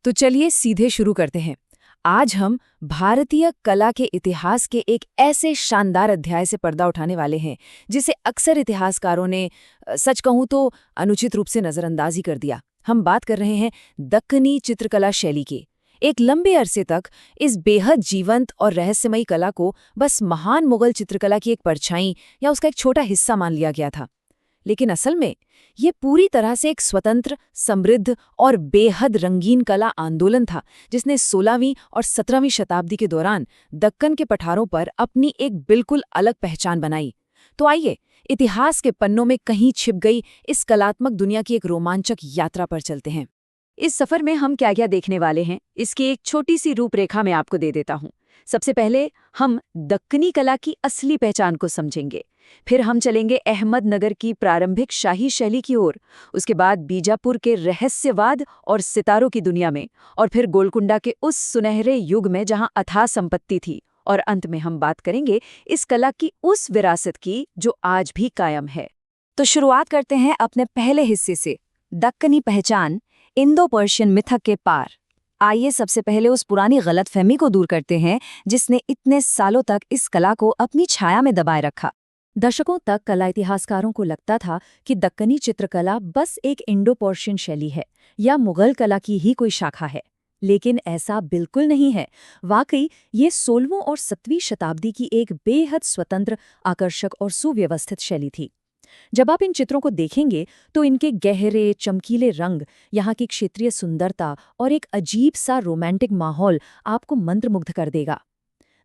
तो चलिए सीधे शुरू करते हैं। आज हम भारतीय कला के इतिहास के एक ऐसे शानदार अध्याय से पर्दा उठाने वाले हैं जिसे अक्सर इतिहासकारों ने सच कहूं तो अनुचित रूप से नजरअंदाज ही कर दिया। हम बात कर रहे हैं दक्कनी चित्रकला शैली की। एक लंबे अरसे तक इस बेहद जीवंत और रहस्यमयी कला को बस महान मुगल चित्रकला की एक परछाई या उसका एक छोटा हिस्सा मान लिया गया था। लेकिन असल में ये पूरी तरह से एक स्वतंत्र, समृद्ध और बेहद रंगीन कला आंदोलन था जिसने 16वीं और 17वीं शताब्दी के दौरान दक्कन के पठारों पर अपनी एक बिल्कुल अलग पहचान बनाई। तो आइए इतिहास के पन्नों में कहीं छिप गई इस कलात्मक दुनिया की एक रोमांचक यात्रा पर चलते हैं। इस सफर में हम क्या क्या देखने वाले हैं, इसकी एक छोटी सी रूपरेखा मैं आपको दे देता हूँ। सबसे पहले हम दक्कनी कला की असली पहचान को समझेंगे, फिर हम चलेंगे अहमदनगर की प्रारंभिक शाही शैली की ओर, उसके बाद बीजापुर के रहस्यवाद और सितारों की दुनिया में, और फिर गोलकुंडा के उस सुनहरे युग में जहां अथाह संपत्ति थी, और अंत में हम बात करेंगे इस कला की उस विरासत की जो आज भी कायम है। तो शुरुआत करते हैं अपने पहले हिस्से से, दक्कनी पहचान, इंडो पर्शियन मिथक के पार। आइए सबसे पहले उस पुरानी गलतफहमी को दूर करते हैं जिसने इतने सालों तक इस कला को अपनी छाया में दबाए रखा। दशकों तक कला इतिहासकारों को लगता था कि दक्कनी चित्रकला बस एक इंडो पर्शियन शैली है या मुगल कला की ही कोई शाखा है, लेकिन ऐसा बिल्कुल नहीं है। वाकई ये 16वीं और 17वीं शताब्दी की एक बेहद स्वतंत्र, आकर्षक और सुव्यवस्थित शैली थी। जब आप इन चित्रों को देखेंगे तो इनके गहरे, चमकीले रंग, यहाँ की क्षेत्रीय सुंदरता और एक अजीब सा रोमांटिक माहौल आपको मंत्रमुग्ध कर देगा।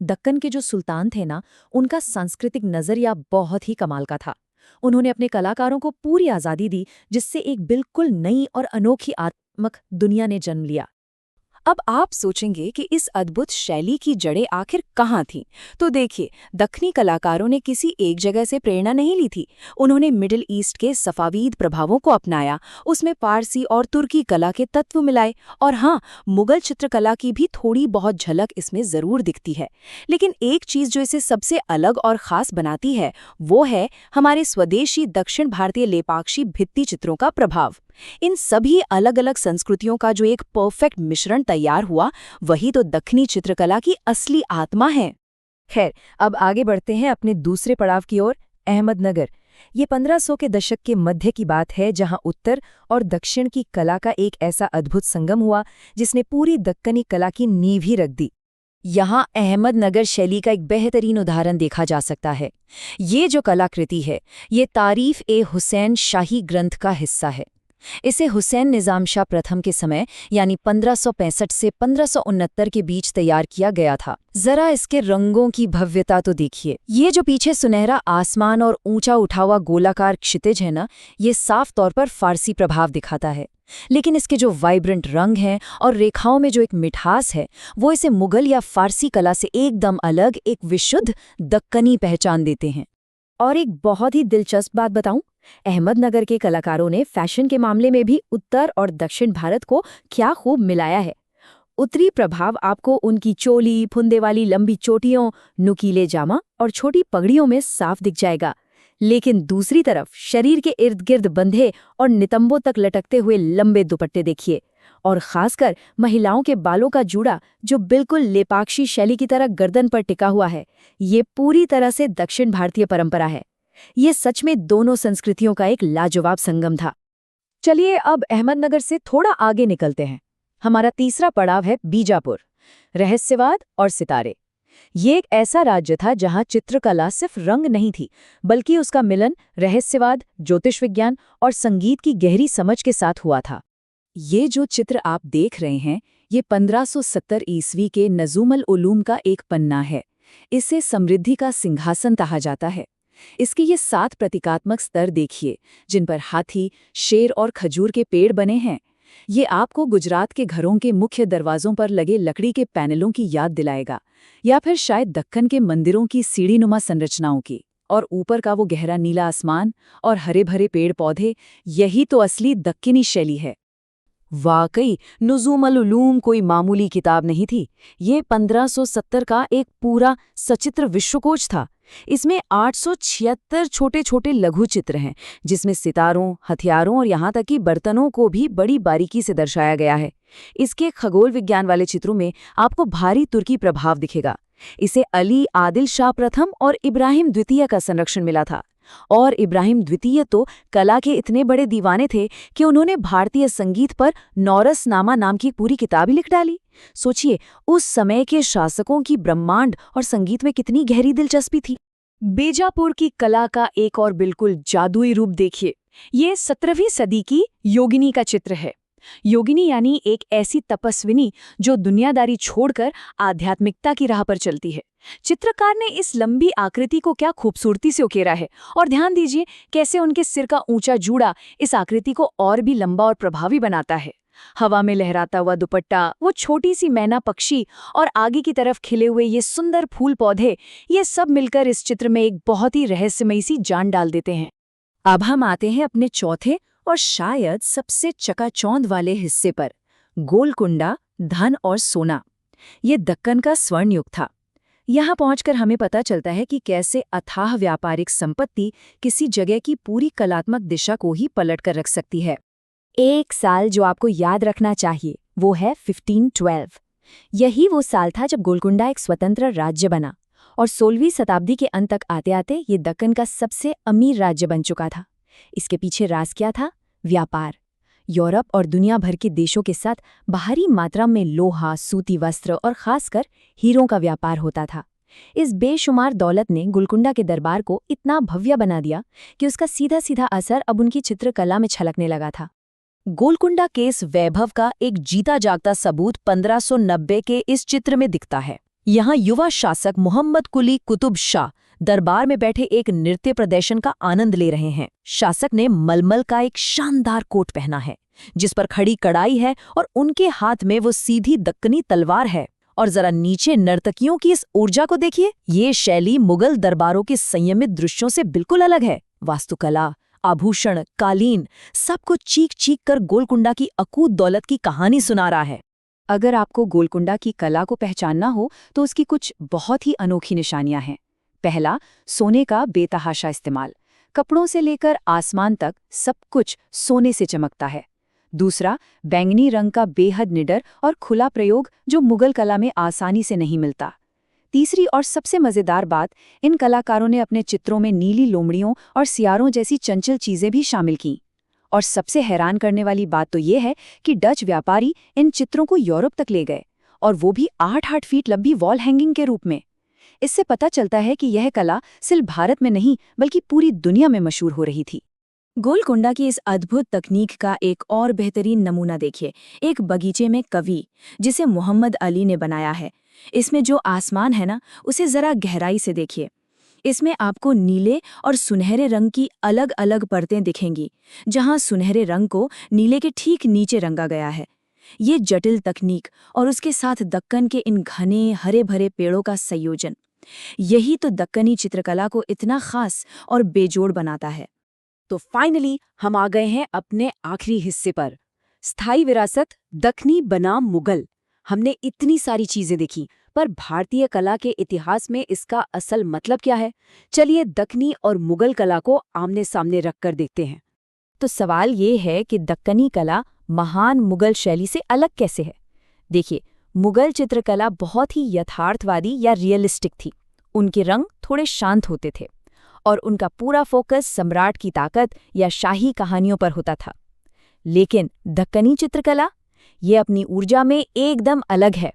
दक्कन के जो सुल्तान थे ना, उनका सांस्कृतिक नजरिया बहुत ही कमाल का था। उन्होंने अपने कलाकारों को पूरी आज़ादी दी, जिससे एक बिल्कुल नई और अनोखी आत्मक दुनिया ने जन्म लिया। अब आप सोचेंगे कि इस अद्भुत शैली की जड़ें आखिर कहाँ थीं? तो देखिए, दक्खनी कलाकारों ने किसी एक जगह से प्रेरणा नहीं ली थी। उन्होंने मिडिल ईस्ट के सफावीद प्रभावों को अपनाया, उसमें पारसी और तुर्की कला के तत्व मिलाए, और हाँ, मुगल चित्रकला की भी थोड़ी बहुत झलक इसमें जरूर दिखती है। लेकिन एक चीज़ जो इसे सबसे अलग और ख़ास बनाती है, वो है हमारे स्वदेशी दक्षिण भारतीय लेपाक्षी भित्ति चित्रों का प्रभाव। इन सभी अलग अलग संस्कृतियों का जो एक परफेक्ट मिश्रण तैयार हुआ, वही तो दक्खनी चित्रकला की असली आत्मा है। खैर, अब आगे बढ़ते हैं अपने दूसरे पड़ाव की ओर, अहमदनगर। ये 1500 के दशक के मध्य की बात है, जहां उत्तर और दक्षिण की कला का एक ऐसा अद्भुत संगम हुआ जिसने पूरी दक्कनी कला की नींव ही रख दी। यहाँ अहमदनगर शैली का एक बेहतरीन उदाहरण देखा जा सकता है। ये जो कलाकृति है, ये तारीफ ए हुसैन शाही ग्रंथ का हिस्सा है। इसे हुसैन निजाम शाह प्रथम के समय यानी 1565 से 1569 के बीच तैयार किया गया था। जरा इसके रंगों की भव्यता तो देखिए। ये जो पीछे सुनहरा आसमान और ऊंचा उठा हुआ गोलाकार क्षितिज है ना, ये साफ तौर पर फारसी प्रभाव दिखाता है। लेकिन इसके जो वाइब्रेंट रंग हैं और रेखाओं में जो एक मिठास है, वो इसे मुगल या फारसी कला से एकदम अलग, एक विशुद्ध दक्कनी पहचान देते हैं। और एक बहुत ही दिलचस्प बात बताऊं, अहमदनगर के कलाकारों ने फैशन के मामले में भी उत्तर और दक्षिण भारत को क्या खूब मिलाया है। उत्तरी प्रभाव आपको उनकी चोली, फुंदे वाली लंबी चोटियों, नुकीले जामा और छोटी पगड़ियों में साफ दिख जाएगा। लेकिन दूसरी तरफ शरीर के इर्द गिर्द बंधे और नितंबों तक लटकते हुए लंबे दुपट्टे देखिए, और खासकर महिलाओं के बालों का जूड़ा जो बिल्कुल लेपाक्षी शैली की तरह गर्दन पर टिका हुआ है, ये पूरी तरह से दक्षिण भारतीय परंपरा है। ये सच में दोनों संस्कृतियों का एक लाजवाब संगम था। चलिए अब अहमदनगर से थोड़ा आगे निकलते हैं। हमारा तीसरा पड़ाव है बीजापुर, रहस्यवाद और सितारे। ये एक ऐसा राज्य था जहां चित्रकला सिर्फ रंग नहीं थी, बल्कि उसका मिलन रहस्यवाद, ज्योतिष विज्ञान और संगीत की गहरी समझ के साथ हुआ था। ये जो चित्र आप देख रहे हैं, ये 1570 ईस्वी के नजूमुल उलूम का एक पन्ना है। इसे समृद्धि का सिंहासन कहा जाता है। इसके ये 7 प्रतीकात्मक स्तर देखिए, जिन पर हाथी, शेर और खजूर के पेड़ बने हैं। ये आपको गुजरात के घरों के मुख्य दरवाजों पर लगे लकड़ी के पैनलों की याद दिलाएगा, या फिर शायद दक्कन के मंदिरों की सीढ़ीनुमा संरचनाओं की। और ऊपर का वो गहरा नीला आसमान और हरे भरे पेड़ पौधे, यही तो असली दक्कनी शैली है। वाकई नुज़ूमुल उलूम कोई मामूली किताब नहीं थी। ये 1570 का एक पूरा सचित्र विश्वकोश था। इसमें 876 छोटे छोटे लघु चित्र हैं, जिसमें सितारों, हथियारों और यहाँ तक कि बर्तनों को भी बड़ी बारीकी से दर्शाया गया है। इसके खगोल विज्ञान वाले चित्रों में आपको भारी तुर्की प्रभाव दिखेगा। इसे अली आदिल शाह प्रथम और इब्राहिम द्वितीय का संरक्षण मिला था। और इब्राहिम द्वितीय तो कला के इतने बड़े दीवाने थे कि उन्होंने भारतीय संगीत पर नौरसनामा नाम की पूरी किताब ही लिख डाली। सोचिए, उस समय के शासकों की ब्रह्मांड और संगीत में कितनी गहरी दिलचस्पी थी। बीजापुर की कला का एक और बिल्कुल जादुई रूप देखिए। ये 17वीं सदी की योगिनी का चित्र है। योगिनी यानी एक ऐसी तपस्विनी जो दुनियादारी छोड़कर आध्यात्मिकता की राह पर चलती है। चित्रकार ने इस लंबी आकृति को क्या खूबसूरती से उकेरा है, और ध्यान दीजिए कैसे उनके सिर का ऊंचा जूड़ा इस आकृति को और भी लंबा और प्रभावी बनाता है। हवा में लहराता हुआ दुपट्टा, वो छोटी सी मैना पक्षी और आगे की तरफ खिले हुए ये सुंदर फूल पौधे, ये सब मिलकर इस चित्र में एक बहुत ही रहस्यमयी सी जान डाल देते हैं। अब हम आते हैं अपने चौथे और शायद सबसे चकाचौंध वाले हिस्से पर, गोलकुंडा, धन और सोना। ये दक्कन का स्वर्ण युग था। यहाँ पहुंचकर हमें पता चलता है कि कैसे अथाह व्यापारिक संपत्ति किसी जगह की पूरी कलात्मक दिशा को ही पलट कर रख सकती है। एक साल जो आपको याद रखना चाहिए वो है 1512। यही वो साल था जब गोलकुंडा एक स्वतंत्र राज्य बना, और 16वीं शताब्दी के अंत तक आते आते ये दक्कन का सबसे अमीर राज्य बन चुका था। इसके पीछे राज क्या था? व्यापार। यूरोप और दुनिया भर के देशों के साथ भारी मात्रा में लोहा, सूती वस्त्र और खासकर हीरों का व्यापार होता था। इस बेशुमार दौलत ने गोलकुंडा के दरबार को इतना भव्य बना दिया कि उसका सीधा सीधा असर अब उनकी चित्रकला में छलकने लगा था। गोलकुंडा के इस वैभव का एक जीता जागता सबूत 1590 के इस चित्र में दिखता है। यहाँ युवा शासक मोहम्मद कुली कुतुब शाह दरबार में बैठे एक नृत्य प्रदर्शन का आनंद ले रहे हैं। शासक ने मलमल का एक शानदार कोट पहना है, जिस पर खड़ी कड़ाई है, और उनके हाथ में वो सीधी दक्कनी तलवार है। और जरा नीचे नर्तकियों की इस ऊर्जा को देखिए। ये शैली मुगल दरबारों के संयमित दृश्यों से बिल्कुल अलग है। वास्तुकला, आभूषण, कालीन, सब कुछ चीख चीख कर गोलकुंडा की अकूत दौलत की कहानी सुना रहा है। अगर आपको गोलकुंडा की कला को पहचानना हो तो उसकी कुछ बहुत ही अनोखी निशानियां हैं। पहला, सोने का बेतहाशा इस्तेमाल। कपड़ों से लेकर आसमान तक सब कुछ सोने से चमकता है। दूसरा, बैंगनी रंग का बेहद निडर और खुला प्रयोग जो मुगल कला में आसानी से नहीं मिलता। तीसरी और सबसे मजेदार बात, इन कलाकारों ने अपने चित्रों में नीली लोमड़ियों और सियारों जैसी चंचल चीजें भी शामिल की। और सबसे हैरान करने वाली बात तो ये है कि डच व्यापारी इन चित्रों को यूरोप तक ले गए, और वो भी 8-8 फीट लंबी वॉल हैंगिंग के रूप में। इससे पता चलता है कि यह कला सिर्फ भारत में नहीं बल्कि पूरी दुनिया में मशहूर हो रही थी। गोलकुंडा की इस अद्भुत तकनीक का एक और बेहतरीन नमूना देखिए, एक बगीचे में कवि, जिसे मोहम्मद अली ने बनाया है। इसमें जो आसमान है ना, उसे जरा गहराई से देखिए। इसमें आपको नीले और सुनहरे रंग की अलग अलग परतें दिखेंगी, जहां सुनहरे रंग को नीले के ठीक नीचे रंगा गया है। ये जटिल तकनीक और उसके साथ दक्कन के इन घने हरे भरे पेड़ों का संयोजन, यही तो दक्कनी चित्रकला को इतना खास और बेजोड़ बनाता है। तो फाइनली हम आ गए हैं अपने आखिरी हिस्से पर, स्थायी विरासत, दक्कनी बनाम मुगल। हमने इतनी सारी चीजें देखी, पर भारतीय कला के इतिहास में इसका असल मतलब क्या है? चलिए दक्कनी और मुगल कला को आमने सामने रखकर देखते हैं। तो सवाल ये है कि दक्कनी कला महान मुगल शैली से अलग कैसे है? देखिए, मुगल चित्रकला बहुत ही यथार्थवादी या रियलिस्टिक थी। उनके रंग थोड़े शांत होते थे और उनका पूरा फोकस सम्राट की ताकत या शाही कहानियों पर होता था। लेकिन दक्कनी चित्रकला, ये अपनी ऊर्जा में एकदम अलग है।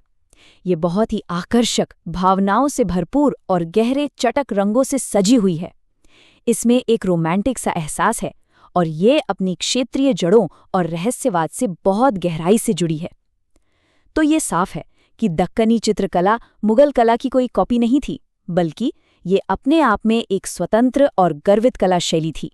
ये बहुत ही आकर्षक, भावनाओं से भरपूर और गहरे चटक रंगों से सजी हुई है। इसमें एक रोमांटिक सा एहसास है, और ये अपनी क्षेत्रीय जड़ों और रहस्यवाद से बहुत गहराई से जुड़ी है। तो ये साफ है कि दक्कनी चित्रकला मुगल कला की कोई कॉपी नहीं थी, बल्कि ये अपने आप में एक स्वतंत्र और गर्वित कला शैली थी।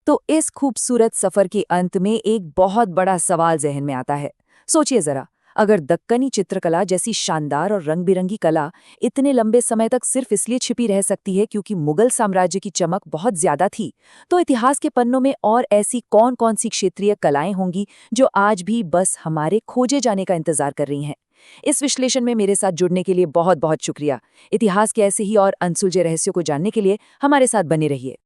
तो इस खूबसूरत सफर के अंत में एक बहुत बड़ा सवाल जहन में आता है। सोचिए जरा, अगर दक्कनी चित्रकला जैसी शानदार और रंग-बिरंगी कला इतने लंबे समय तक सिर्फ इसलिए छिपी रह सकती है क्योंकि मुगल साम्राज्य की चमक बहुत ज्यादा थी, तो इतिहास के पन्नों में और ऐसी कौन-कौन सी क्षेत्रीय कलाएं होंगी जो आज भी बस हमारे खोजे जाने का इंतजार कर रही हैं? इस विश्लेषण में मेरे साथ जुड़ने के लिए बहुत-बहुत शुक्रिया। इतिहास के ऐसे ही और अनसुलझे रहस्यों को जानने के लिए हमारे साथ बने रहिए।